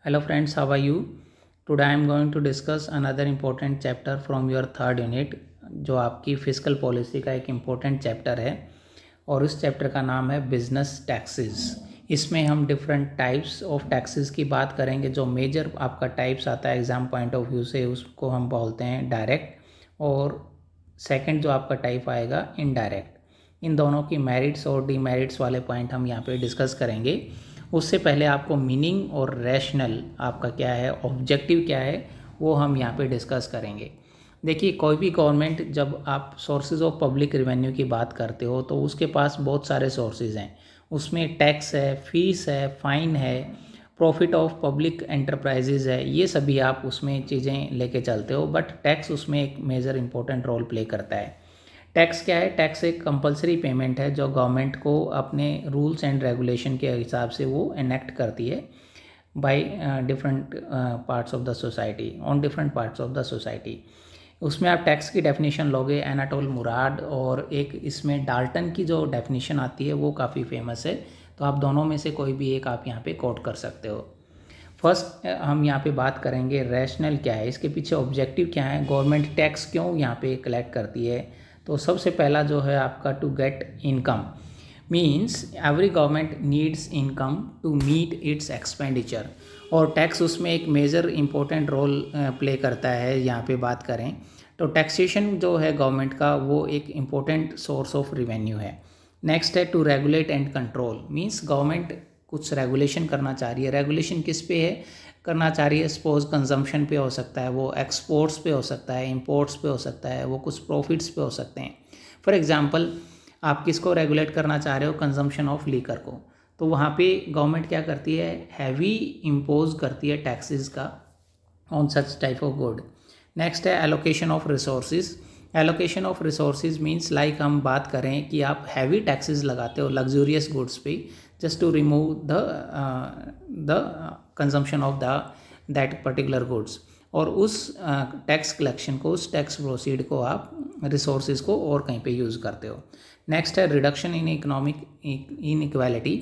Hello friends, how are you? Today I am going to discuss another important chapter from your third unit, जो आपकी fiscal policy का एक important chapter है और इस chapter का नाम है बिजनेस टैक्सेस। इसमें हम डिफरेंट टाइप्स ऑफ टैक्सेस की बात करेंगे। जो मेजर आपका टाइप्स आता है एग्ज़ाम पॉइंट ऑफ व्यू से, उसको हम बोलते हैं डायरेक्ट, और सेकंड जो आपका टाइप आएगा इनडायरेक्ट। इन दोनों की मेरिट्स और डीमेरिट्स वाले पॉइंट हम यहाँ पे डिस्कस करेंगे। उससे पहले आपको मीनिंग और रैशनल आपका क्या है, ऑब्जेक्टिव क्या है, वो हम यहाँ पे डिस्कस करेंगे। देखिए, कोई भी गवर्नमेंट, जब आप सोर्सेज ऑफ पब्लिक रेवेन्यू की बात करते हो तो उसके पास बहुत सारे सोर्सेज हैं। उसमें टैक्स है, फीस है, फाइन है, प्रॉफिट ऑफ पब्लिक एंटरप्राइजेज है, ये सभी आप उसमें चीज़ें लेके चलते हो। बट टैक्स उसमें एक मेजर इंपॉर्टेंट रोल प्ले करता है। टैक्स क्या है? टैक्स एक कंपलसरी पेमेंट है जो गवर्नमेंट को अपने रूल्स एंड रेगुलेशन के हिसाब से वो एनेक्ट करती है by different parts of the society, on different parts of the society. उसमें आप टैक्स की डेफिनेशन लोगे एनाटोल मुराद, और एक इसमें डाल्टन की जो डेफिनेशन आती है वो काफ़ी फेमस है। तो आप दोनों में से कोई भी एक आप यहाँ पे कोट कर सकते हो। फर्स्ट हम यहाँ पे बात करेंगे रैशनल क्या है, इसके पीछे ऑब्जेक्टिव क्या है, गवर्नमेंट टैक्स क्यों यहाँ पे कलेक्ट करती है। तो सबसे पहला जो है आपका to get income, means every government needs income to meet its expenditure, और टैक्स उसमें एक मेजर इंपॉर्टेंट रोल प्ले करता है। यहाँ पे बात करें तो टैक्सेशन जो है गवर्नमेंट का, वो एक इम्पोर्टेंट सोर्स ऑफ रिवेन्यू है। नेक्स्ट है to regulate and control, means government कुछ रेगुलेशन करना चाह रही है। रेगुलेशन किस पे है करना चाह रही है? सपोज कंजम्पशन पे हो सकता है, वो एक्सपोर्ट्स पे हो सकता है, इंपोर्ट्स पे हो सकता है, वो कुछ प्रॉफिट्स पे हो सकते हैं। फॉर एग्जांपल, आप किसको रेगुलेट करना चाह रहे हो? कंजम्पशन ऑफ लीकर को। तो वहाँ पे गवर्नमेंट क्या करती है? हैवी इम्पोज करती है टैक्सेस का on such type of good. Next है allocation of resources. Allocation of resources means like हम बात करें कि आप हैवी टैक्सेस लगाते हो लग्जूरियस गुड्स पे, just to remove the consumption of that particular goods, और उस टैक्स कलेक्शन को, उस टैक्स प्रोसीड को आप रिसोर्सेज को और कहीं पे यूज़ करते हो। नेक्स्ट है reduction in economic inequality.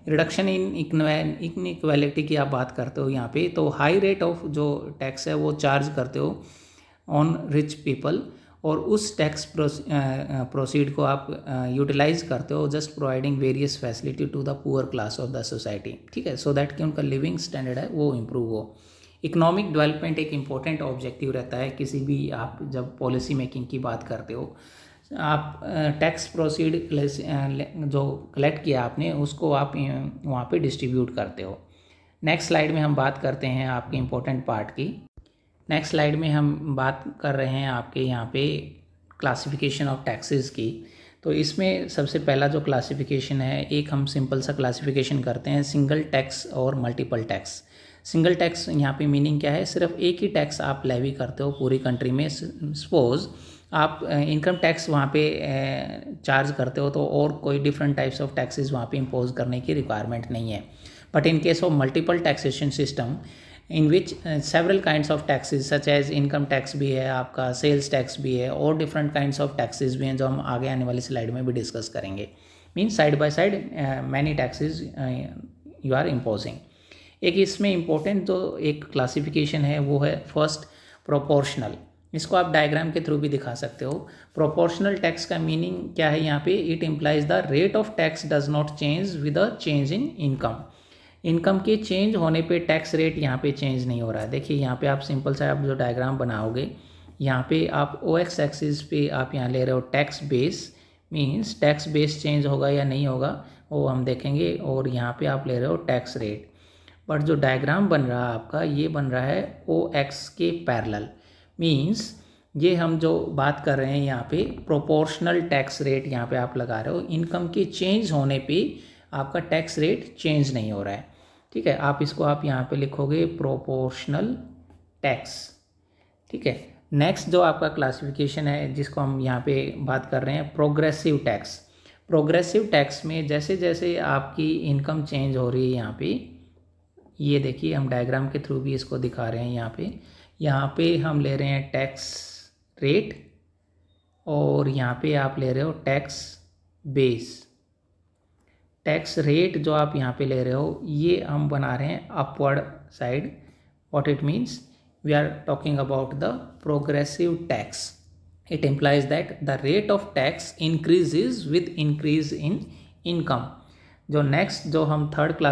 Reduction in inequality की आप बात करते हो यहाँ पे, तो हाई रेट ऑफ जो टैक्स है वो चार्ज करते हो ऑन रिच पीपल, और उस टैक्स प्रोसीड को आप यूटिलाइज करते हो just providing various facility to the poor class of the society, ठीक है, सो दैट कि उनका लिविंग स्टैंडर्ड है वो इम्प्रूव हो। इकोनॉमिक डेवलपमेंट एक इम्पोर्टेंट ऑब्जेक्टिव रहता है किसी भी आप जब पॉलिसी मेकिंग की बात करते हो। आप टैक्स प्रोसीड जो कलेक्ट किया आपने उसको आप वहाँ पे डिस्ट्रीब्यूट करते हो। नेक्स्ट स्लाइड में हम बात करते हैं आपके इम्पोर्टेंट पार्ट की। नेक्स्ट स्लाइड में हम बात कर रहे हैं आपके यहाँ पे क्लासिफिकेशन ऑफ टैक्सेस की। तो इसमें सबसे पहला जो क्लासिफिकेशन है, एक हम सिंपल सा क्लासिफिकेशन करते हैं, सिंगल टैक्स और मल्टीपल टैक्स। सिंगल टैक्स यहाँ पे मीनिंग क्या है? सिर्फ एक ही टैक्स आप लेवी करते हो पूरी कंट्री में। सपोज आप इनकम टैक्स वहाँ पे चार्ज करते हो तो और कोई डिफरेंट टाइप्स ऑफ टैक्सेस वहाँ पे इम्पोज करने की रिक्वायरमेंट नहीं है। But in case of multiple taxation system in which several kinds of taxes such as income tax भी है, आपका सेल्स टैक्स भी है, और डिफरेंट काइंड्स ऑफ टैक्सेस भी हैं जो हम आगे आने वाली स्लाइड में भी डिस्कस करेंगे। Means side by side many taxes you are imposing. एक इसमें इम्पोर्टेंट जो एक क्लासिफिकेशन है वो है फर्स्ट प्रोपोर्शनल। इसको आप डायग्राम के थ्रू भी दिखा सकते हो। प्रोपोर्शनल टैक्स का मीनिंग क्या है यहाँ पे? It implies the rate of tax does not change with a change in income. Income के चेंज होने पे टैक्स रेट यहाँ पे चेंज नहीं हो रहा है। देखिए यहाँ पे आप सिंपल सा आप जो डायग्राम बनाओगे, यहाँ पे आप ओ एक्स एक्सिस पे आप यहाँ ले रहे हो tax base, means tax base change होगा या नहीं होगा वो हम देखेंगे, और यहाँ पे आप ले रहे हो टैक्स रेट। बट जो डायग्राम बन रहा है आपका, ये बन रहा है ओ एक्स के पैरेलल, मीन्स ये हम जो बात कर रहे हैं यहाँ पे प्रोपोर्शनल टैक्स रेट यहाँ पे आप लगा रहे हो। इनकम के चेंज होने पे आपका टैक्स रेट चेंज नहीं हो रहा है, ठीक है। आप इसको आप यहाँ पे लिखोगे प्रोपोर्शनल टैक्स, ठीक है। नेक्स्ट जो आपका क्लासिफिकेशन है जिसको हम यहाँ पे बात कर रहे हैं, प्रोग्रेसिव टैक्स। प्रोग्रेसिव टैक्स में जैसे जैसे आपकी इनकम चेंज हो रही है, यहाँ पे ये देखिए हम डायग्राम के थ्रू भी इसको दिखा रहे हैं। यहाँ पे हम ले रहे हैं टैक्स रेट, और यहाँ पे आप ले रहे हो टैक्स बेस। टैक्स रेट जो आप यहाँ पे ले रहे हो ये हम बना रहे हैं upward side. What it means? We are talking about the progressive tax. It implies that the rate of tax increases with increase in income. जो नेक्स्ट जो हम थर्ड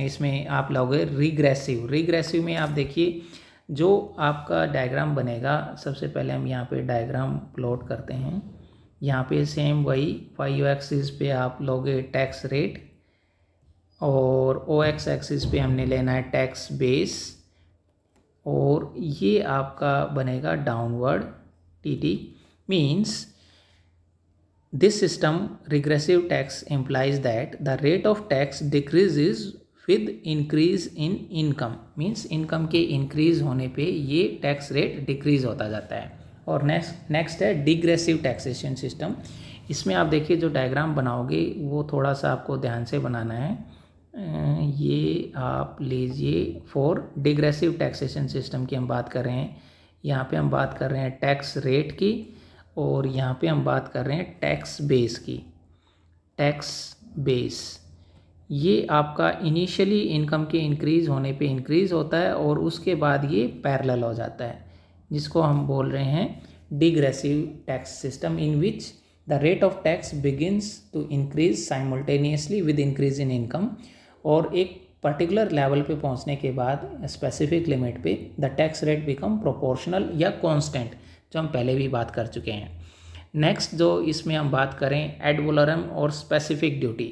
इसमें आप लोगे रिग्रेसिव। रिग्रेसिव में आप देखिए जो आपका डायग्राम बनेगा, सबसे पहले हम यहाँ पे डायग्राम प्लॉट करते हैं। यहाँ पे सेम वही वाई एक्सिस पे आप लोगे टैक्स रेट और ओ एक्स एक्सिस पे हमने लेना है टैक्स बेस, और ये आपका बनेगा downward T means this system regressive tax implies that the rate of tax decreases with increase in income, means income के increase होने पे ये tax rate decrease होता जाता है। और next है digressive taxation system। इसमें आप देखिए जो डायग्राम बनाओगे वो थोड़ा सा आपको ध्यान से बनाना है। ये आप लीजिए फॉर डिग्रेसिव टैक्सेशन सिस्टम की हम बात कर रहे हैं। यहाँ पे हम बात कर रहे हैं टैक्स रेट की, और यहाँ पे हम बात कर रहे हैं टैक्स बेस की। टैक्स बेस ये आपका इनिशियली इनकम के इंक्रीज़ होने पे इंक्रीज़ होता है और उसके बाद ये पैरेलल हो जाता है, जिसको हम बोल रहे हैं degressive tax system, in which the rate of tax begins to increase simultaneously with increase in income, और एक पर्टिकुलर लेवल पे पहुंचने के बाद स्पेसिफिक लिमिट पे the tax rate become proportional या कांस्टेंट, जो हम पहले भी बात कर चुके हैं। नेक्स्ट जो इसमें हम बात करें एड वलोरम और specific duty.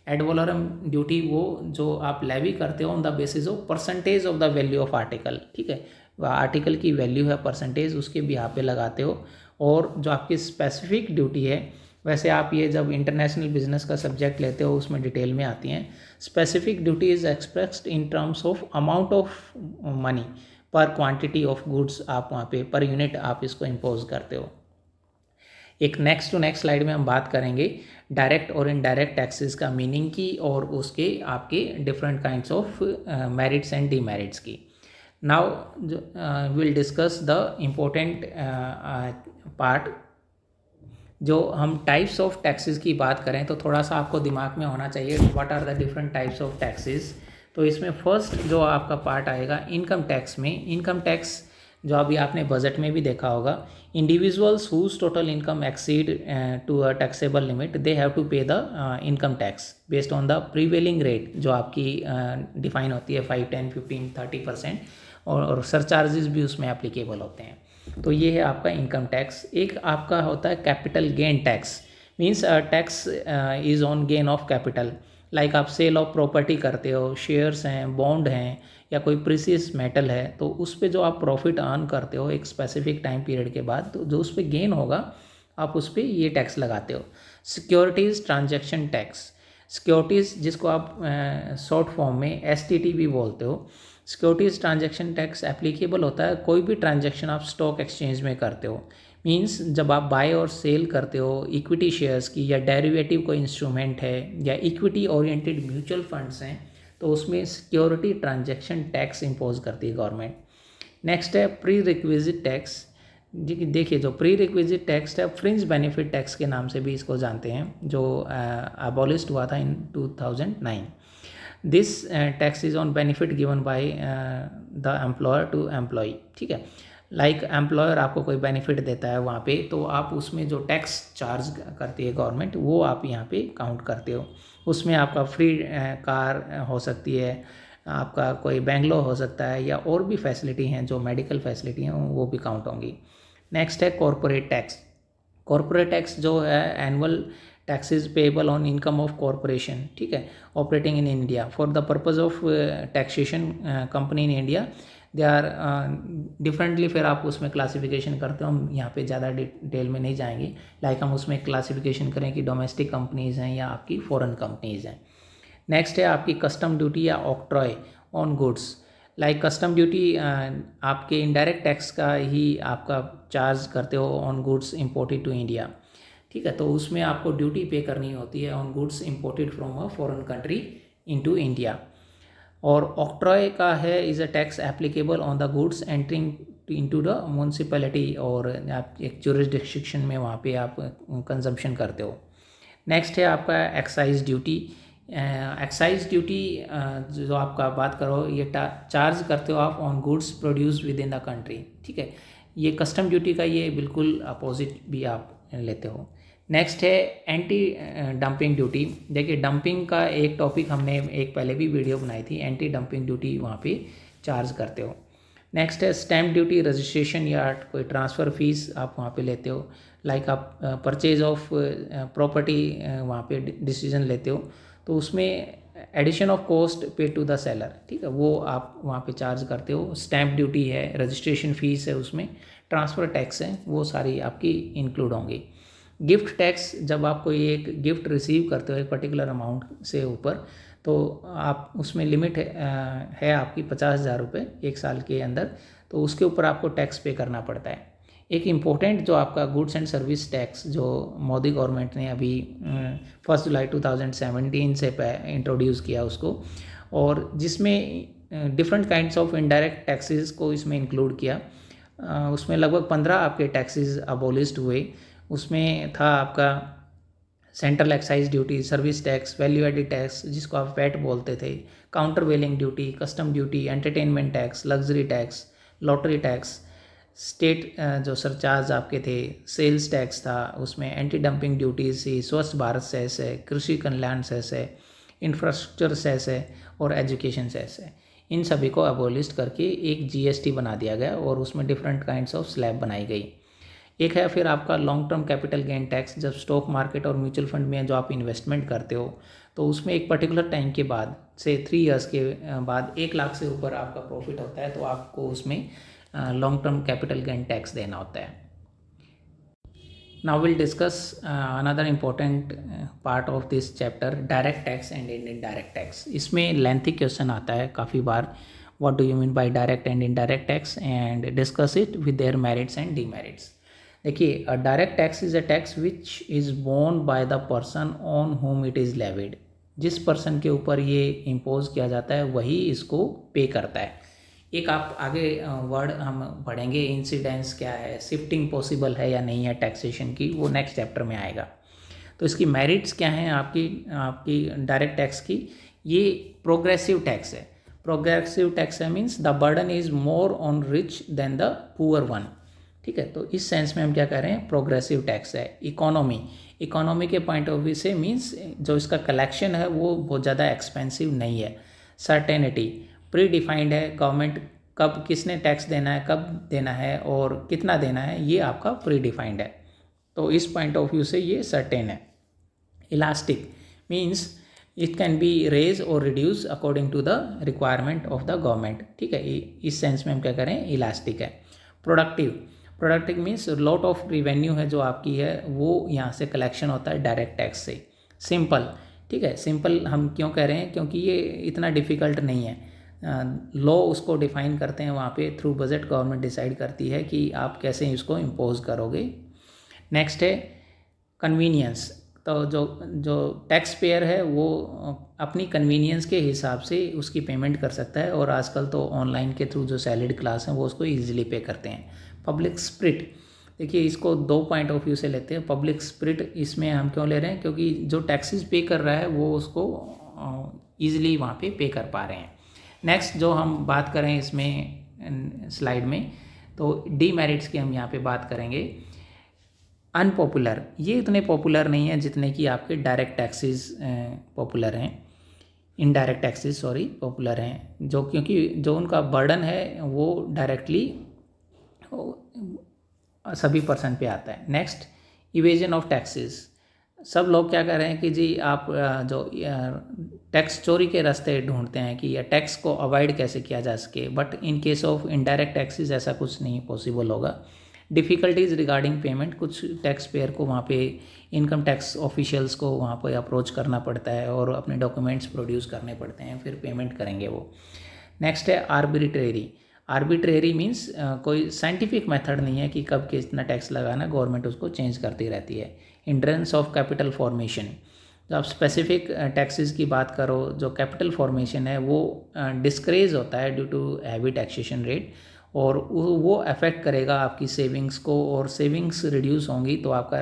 Ad valorem duty वो जो आप लेवी करते हो on the basis of percentage of the value of article, ठीक है, वह आर्टिकल की वैल्यू है परसेंटेज, उसके भी यहाँ पे लगाते हो। और जो आपकी स्पेसिफिक ड्यूटी है, वैसे आप ये जब इंटरनेशनल बिजनेस का सब्जेक्ट लेते हो उसमें डिटेल में आती हैं। Specific duty is expressed in terms of amount of money पर क्वांटिटी ऑफ गुड्स, आप वहाँ पे पर यूनिट आप इसको इम्पोज करते हो। एक नेक्स्ट स्लाइड में हम बात करेंगे डायरेक्ट और इनडायरेक्ट टैक्सेस का मीनिंग की और उसके आपके different kinds of merits and demerits की। Now will discuss the important part. जो हम टाइप्स ऑफ टैक्सेस की बात करें तो थोड़ा सा आपको दिमाग में होना चाहिए what are the different types of taxes. तो इसमें फर्स्ट जो आपका पार्ट आएगा इनकम टैक्स में। इनकम टैक्स जो अभी आपने बजट में भी देखा होगा, individuals whose total income exceed to a taxable limit they have to pay the income tax based on the prevailing rate, जो आपकी डिफाइन होती है 5, 10, 15, 30%, और सरचार्जेस भी उसमें एप्लीकेबल होते हैं। तो ये है आपका इनकम टैक्स। एक आपका होता है capital gain tax, means tax is on gain of capital. Like आप सेल ऑफ प्रॉपर्टी करते हो, शेयर्स हैं, बॉन्ड हैं, या कोई प्रीसियस मेटल है, तो उस पर जो आप प्रॉफिट अर्न करते हो एक स्पेसिफिक टाइम पीरियड के बाद, तो जो उस पर गेन होगा आप उस पर ये टैक्स लगाते हो। सिक्योरिटीज़ ट्रांजैक्शन टैक्स, सिक्योरिटीज़ जिसको आप शॉर्ट फॉर्म में STT भी बोलते हो। सिक्योरिटीज़ ट्रांजैक्शन टैक्स एप्लीकेबल होता है कोई भी ट्रांजैक्शन आप स्टॉक एक्सचेंज में करते हो, मींस जब आप बाय और सेल करते हो इक्विटी शेयर्स की, या डेरिवेटिव कोई इंस्ट्रूमेंट है, या इक्विटी ओरिएंटेड म्यूचुअल फंड्स हैं, तो उसमें सिक्योरिटी ट्रांजैक्शन टैक्स इम्पोज करती है गवर्नमेंट। नेक्स्ट है प्री रिक्विजिट टैक्स। देखिए जो प्री रिक्विजिट टैक्स है फ्रिंज बेनिफिट टैक्स के नाम से भी इसको जानते हैं, जो अबॉलिश्ड हुआ था in 2009। This tax is on benefit given by the employer to employ, ठीक है। लाइक एम्प्लॉयर आपको कोई बेनिफिट देता है वहाँ पे, तो आप उसमें जो टैक्स चार्ज करती है गवर्नमेंट वो आप यहाँ पे काउंट करते हो। उसमें आपका फ्री कार हो सकती है, आपका कोई बेंगलो हो सकता है, या और भी फैसिलिटी हैं जो मेडिकल फैसिलिटी हैं वो भी काउंट होंगी। नेक्स्ट है कॉरपोरेट टैक्स। कॉरपोरेट टैक्स जो है annual taxes payable on income of corporation, ठीक है, operating in India for the purpose of taxation company in India. They are differently, फिर आप उसमें क्लासिफिकेशन करते हो, हम यहाँ पे ज़्यादा डिटेल में नहीं जाएंगे। लाइक हम उसमें क्लासिफिकेशन करें कि डोमेस्टिक कंपनीज़ हैं या आपकी फॉरेन कंपनीज़ हैं। नेक्स्ट है आपकी कस्टम ड्यूटी या octroi on goods. Like custom duty आपके इनडायरेक्ट टैक्स का ही आपका चार्ज करते हो on goods imported to India, ठीक है, तो उसमें आपको ड्यूटी पे करनी होती है on goods imported from a foreign country into India. और ऑक्ट्रॉय का है is a tax applicable on the goods entering into the municipality, और आप एक जुरिसडिक्शन में वहाँ पे आप कंजम्पशन करते हो। नेक्स्ट है आपका एक्साइज ड्यूटी। एक्साइज ड्यूटी जो आपका बात करो, ये चार्ज करते हो आप on goods produce with in the country, ठीक है। ये कस्टम ड्यूटी का ये बिल्कुल अपोजिट भी आप लेते हो। नेक्स्ट है एंटी डंपिंग ड्यूटी। देखिए डंपिंग का एक टॉपिक हमने एक पहले भी वीडियो बनाई थी, एंटी डंपिंग ड्यूटी वहाँ पे चार्ज करते हो। नेक्स्ट है स्टैम्प ड्यूटी, रजिस्ट्रेशन या कोई ट्रांसफ़र फीस आप वहाँ पे लेते हो। लाइक आप परचेज ऑफ प्रॉपर्टी वहाँ पे डिसीजन लेते हो, तो उसमें एडिशन ऑफ कॉस्ट पे टू द सेलर, ठीक है, वो आप वहाँ पे चार्ज करते हो। स्टैम्प ड्यूटी है, रजिस्ट्रेशन फीस है, उसमें ट्रांसफ़र टैक्स है, वो सारी आपकी इंक्लूड होंगी। गिफ्ट टैक्स, जब आप कोई एक गिफ्ट रिसीव करते हो एक पर्टिकुलर अमाउंट से ऊपर, तो आप उसमें लिमिट है आपकी 50,000 रुपये एक साल के अंदर, तो उसके ऊपर आपको टैक्स पे करना पड़ता है। एक इम्पोर्टेंट जो आपका गुड्स एंड सर्विस टैक्स जो मोदी गवर्नमेंट ने अभी 1 जुलाई 2017 से इंट्रोड्यूस किया उसको, और जिसमें different kinds of indirect taxes को इसमें इंक्लूड किया। उसमें लगभग 15 आपके टैक्सेस अबोलिश्ड हुए। उसमें था आपका central excise duty, service tax, value added tax जिसको आप वैट बोलते थे, countervailing duty, custom duty, entertainment tax, luxury tax, lottery tax, state जो सरचार्ज आपके थे, सेल्स टैक्स था, उसमें एंटी डंपिंग ड्यूटीज थी, स्वच्छ भारत सेस है, कृषि कल्याण सेस है, इंफ्रास्ट्रक्चर सेस है और एजुकेशन सेस है। इन सभी को अबोलिश करके एक जीएसटी बना दिया गया और उसमें डिफरेंट काइंड्स ऑफ स्लैब बनाई गई। एक है फिर आपका long term capital gain tax. जब स्टॉक मार्केट और म्यूचुअल फंड में जो आप इन्वेस्टमेंट करते हो, तो उसमें एक पर्टिकुलर टाइम के बाद से 3 इयर्स के बाद 1 लाख से ऊपर आपका प्रॉफिट होता है, तो आपको उसमें long term capital gain tax देना होता है। Now will discuss another important part of this chapter, direct tax and indirect tax. इसमें लेंथी क्वेश्चन आता है काफ़ी बार, what do you mean by direct and indirect tax, and discuss it with their merits and demerits. देखिए, a direct tax is a tax which is borne by the person on whom it is levied. जिस person के ऊपर ये impose किया जाता है वही इसको पे करता है। एक आप आगे वर्ड हम पढ़ेंगे, इंसिडेंस क्या है, शिफ्टिंग पॉसिबल है या नहीं है टैक्सेशन की, वो नेक्स्ट चैप्टर में आएगा। तो इसकी मेरिट्स क्या हैं आपकी डायरेक्ट टैक्स की? ये प्रोग्रेसिव टैक्स है। प्रोग्रेसिव टैक्स है means the burden is more on rich than the poor one, ठीक है। तो इस सेंस में हम क्या कह रहे हैं, प्रोग्रेसिव टैक्स है। इकोनॉमी के पॉइंट ऑफ व्यू से मीन्स जो इसका कलेक्शन है वो बहुत ज़्यादा एक्सपेंसिव नहीं है। सर्टेनिटी, प्री डिफाइंड है, गवर्नमेंट कब किसने टैक्स देना है, कब देना है और कितना देना है, ये आपका प्री डिफाइंड है। तो इस पॉइंट ऑफ व्यू से ये सर्टेन है। Elastic means it can be raise और reduce according to the requirement of the government, ठीक है। इस सेंस में हम क्या करें, इलास्टिक है। Productive means lot of revenue है जो आपकी है वो यहाँ से कलेक्शन होता है डायरेक्ट टैक्स से। सिंपल, ठीक है। सिंपल हम क्यों कह रहे हैं, क्योंकि ये इतना डिफ़िकल्ट नहीं है। लॉ उसको डिफ़ाइन करते हैं वहाँ पे, थ्रू बजट गवर्नमेंट डिसाइड करती है कि आप कैसे इसको इम्पोज करोगे। नेक्स्ट है कन्वीनियंस। तो जो टैक्स पेयर है वो अपनी कन्वीनियंस के हिसाब से उसकी पेमेंट कर सकता है, और आजकल तो ऑनलाइन के थ्रू जो सैलरी क्लास हैं वो उसको ईजिली पे करते हैं। पब्लिक स्पिरिट, देखिए इसको 2 पॉइंट ऑफ व्यू से लेते हैं। पब्लिक स्पिरिट इसमें हम क्यों ले रहे हैं, क्योंकि जो टैक्सेस पे कर रहा है वो उसको ईजिली वहाँ पे पे कर पा रहे हैं। नेक्स्ट जो हम बात करें इसमें स्लाइड में, तो डीमेरिट्स की हम यहाँ पे बात करेंगे। अनपॉपुलर, ये इतने पॉपुलर नहीं है जितने कि आपके डायरेक्ट टैक्सेस पॉपुलर हैं, इनडायरेक्ट टैक्सेस सॉरी पॉपुलर हैं, जो क्योंकि जो उनका बर्डन है वो डायरेक्टली सभी पर्सन पे आता है। Next, evasion of taxes. सब लोग क्या कर रहे हैं कि जी आप जो टैक्स चोरी के रास्ते ढूंढते हैं कि या टैक्स को अवॉइड कैसे किया जा सके, but in case of indirect taxes ऐसा कुछ नहीं पॉसिबल होगा। डिफ़िकल्टीज़ रिगार्डिंग पेमेंट, कुछ टैक्स पेयर को वहाँ पे इनकम टैक्स ऑफिशियल्स को वहाँ पे अप्रोच करना पड़ता है और अपने डॉक्यूमेंट्स प्रोड्यूस करने पड़ते हैं, फिर पेमेंट करेंगे वो। नेक्स्ट है आर्बिट्रेरी मीन्स कोई साइंटिफिक मेथड नहीं है कि कब कितना टैक्स लगाना, गवर्नमेंट उसको चेंज करती रहती है। हिंड्रेंस ऑफ कैपिटल फॉर्मेशन, जब आप स्पेसिफिक टैक्सेस की बात करो, जो कैपिटल फॉर्मेशन है वो डिस्करेज होता है due to heavy taxation rate, और वो अफेक्ट करेगा आपकी सेविंग्स को, और सेविंग्स रिड्यूस होंगी तो आपका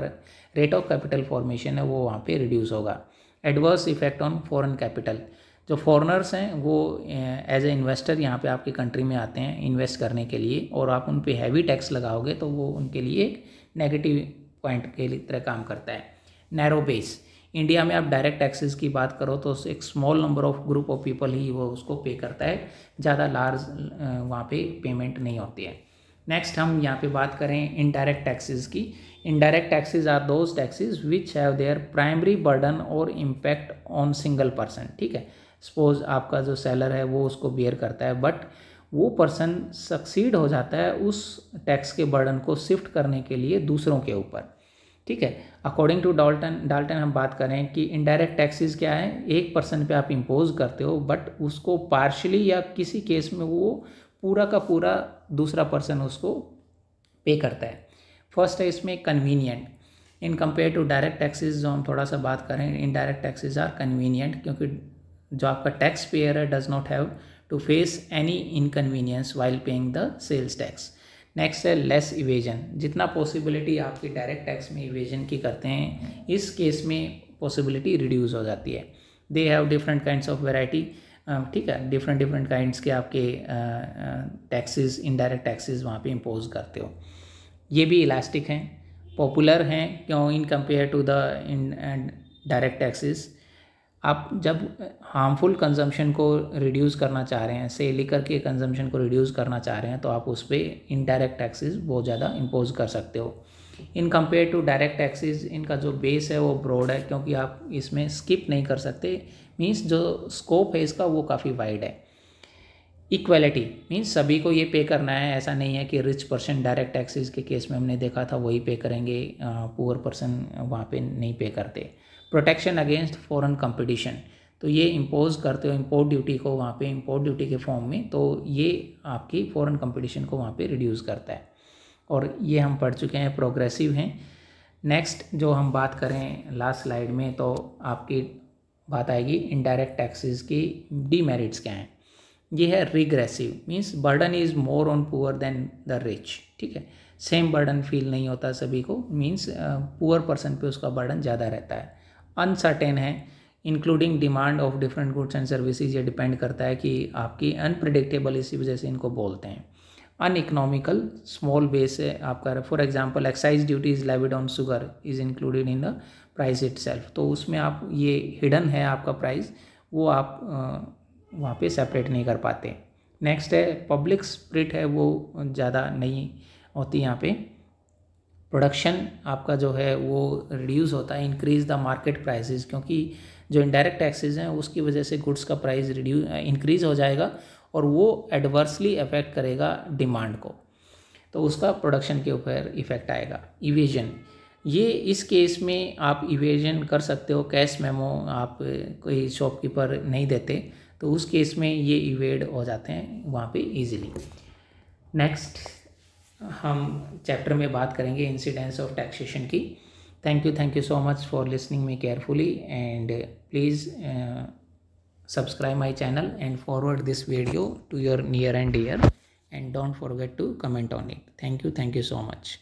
रेट ऑफ कैपिटल फॉर्मेशन है वो वहाँ पे रिड्यूस होगा। Adverse effect on foreign capital, जो फॉरेनर्स हैं वो एज ए इन्वेस्टर यहाँ पे आपकी कंट्री में आते हैं इन्वेस्ट करने के लिए, और आप उन पे हैवी टैक्स लगाओगे तो वो उनके लिए एक नेगेटिव पॉइंट के तरह काम करता है। नैरो बेस, इंडिया में आप डायरेक्ट टैक्सेस की बात करो तो एक small number of group of people ही वो उसको पे करता है, ज़्यादा लार्ज वहाँ पे पेमेंट नहीं होती है। नेक्स्ट हम यहाँ पे बात करें इनडायरेक्ट टैक्सेस की। Indirect taxes are those taxes which have their primary burden और इम्पैक्ट ऑन सिंगल पर्सन। ठीक है, सपोज आपका जो सेलर है वो उसको बियर करता है, बट वो पर्सन सक्सीड हो जाता है उस टैक्स के बर्डन को शिफ्ट करने के लिए दूसरों के ऊपर। ठीक है, अकॉर्डिंग टू डाल्टन हम बात करें कि इनडायरेक्ट टैक्सेस क्या है, एक पर्सन पे आप इम्पोज करते हो बट उसको पार्शली या किसी केस में वो पूरा का पूरा दूसरा पर्सन उसको पे करता है। फर्स्ट है इसमें convenient in compare to direct taxes. जो हम थोड़ा सा बात करें, इनडायरेक्ट टैक्सेस आर कन्वीनियंट क्योंकि जो आपका टैक्स पेयर है does not have to face any inconvenience while paying the sales tax. Next है लेस इवेजन, जितना पॉसिबिलिटी आपकी डायरेक्ट टैक्स में इवेजन की करते हैं इस केस में पॉसिबिलिटी रिड्यूस हो जाती है। They have different kinds of variety. ठीक है, डिफरेंट काइंड्स के आपके टैक्सेस इनडायरेक्ट टैक्सेस वहाँ पे इम्पोज करते हो। ये भी इलास्टिक हैं, पॉपुलर हैं, क्यों in compare to the direct taxes. आप जब हार्मफुल कंजम्पशन को रिड्यूस करना चाह रहे हैं, से लिकर के कंजम्पशन को रिड्यूस करना चाह रहे हैं, तो आप उस पर इनडायरेक्ट टैक्सेस बहुत ज़्यादा इम्पोज कर सकते हो। In compare to direct taxes इनका जो बेस है वो ब्रॉड है, क्योंकि आप इसमें स्किप नहीं कर सकते, मींस जो स्कोप है इसका वो काफ़ी वाइड है। इक्वलिटी मीन्स सभी को ये पे करना है, ऐसा नहीं है कि रिच पर्सन डायरेक्ट टैक्सेस के केस में हमने देखा था वही पे करेंगे, पुअर पर्सन वहाँ पे नहीं पे करते। प्रोटेक्शन अगेंस्ट फॉरेन कंपटीशन, तो ये इम्पोज करते हो इम्पोर्ट ड्यूटी को वहाँ पे इम्पोर्ट ड्यूटी के फॉर्म में, तो ये आपकी फॉरेन कंपटीशन को वहाँ पे रिड्यूस करता है, और ये हम पढ़ चुके हैं, प्रोग्रेसिव हैं। नेक्स्ट जो हम बात करें लास्ट स्लाइड में, तो आपकी बात आएगी इनडायरेक्ट टैक्सेस की डीमेरिट्स क्या हैं। ये है regressive, means burden is more on poor than the rich. ठीक है, सेम बर्डन फील नहीं होता सभी को, मीन्स पुअर पर्सन पे उसका बर्डन ज़्यादा रहता है। अनसर्टेन है, including demand of different goods and services, ये डिपेंड करता है कि आपकी अनप्रिडिक्टेबल, इसी वजह से इनको बोलते हैं। अनइकोनॉमिकल, स्मॉल बेस है आपका, for example excise duty is levied on sugar is included in the price itself, तो उसमें आप ये हिडन है आपका प्राइस, वो आप वहाँ पे सेपरेट नहीं कर पाते। नेक्स्ट है पब्लिक स्प्रिट है, वो ज़्यादा नहीं होती यहाँ पे। प्रोडक्शन आपका जो है वो रिड्यूस होता है, इंक्रीज द मार्केट प्राइसेस, क्योंकि जो इनडायरेक्ट टैक्सेस हैं उसकी वजह से गुड्स का प्राइस इंक्रीज हो जाएगा और वो एडवर्सली अफेक्ट करेगा डिमांड को, तो उसका प्रोडक्शन के ऊपर इफेक्ट आएगा। इवेजन, ये इस केस में आप इवेजन कर सकते हो, कैश मेमो आप कोई शॉपकीपर नहीं देते तो उस केस में ये इवेड हो जाते हैं वहाँ पे इजीली। नेक्स्ट हम चैप्टर में बात करेंगे इंसिडेंस ऑफ टैक्सेशन की। Thank you so much for listening me carefully, and please subscribe my channel and forward this video to your near and dear, and don't forget to comment on it. Thank you so much.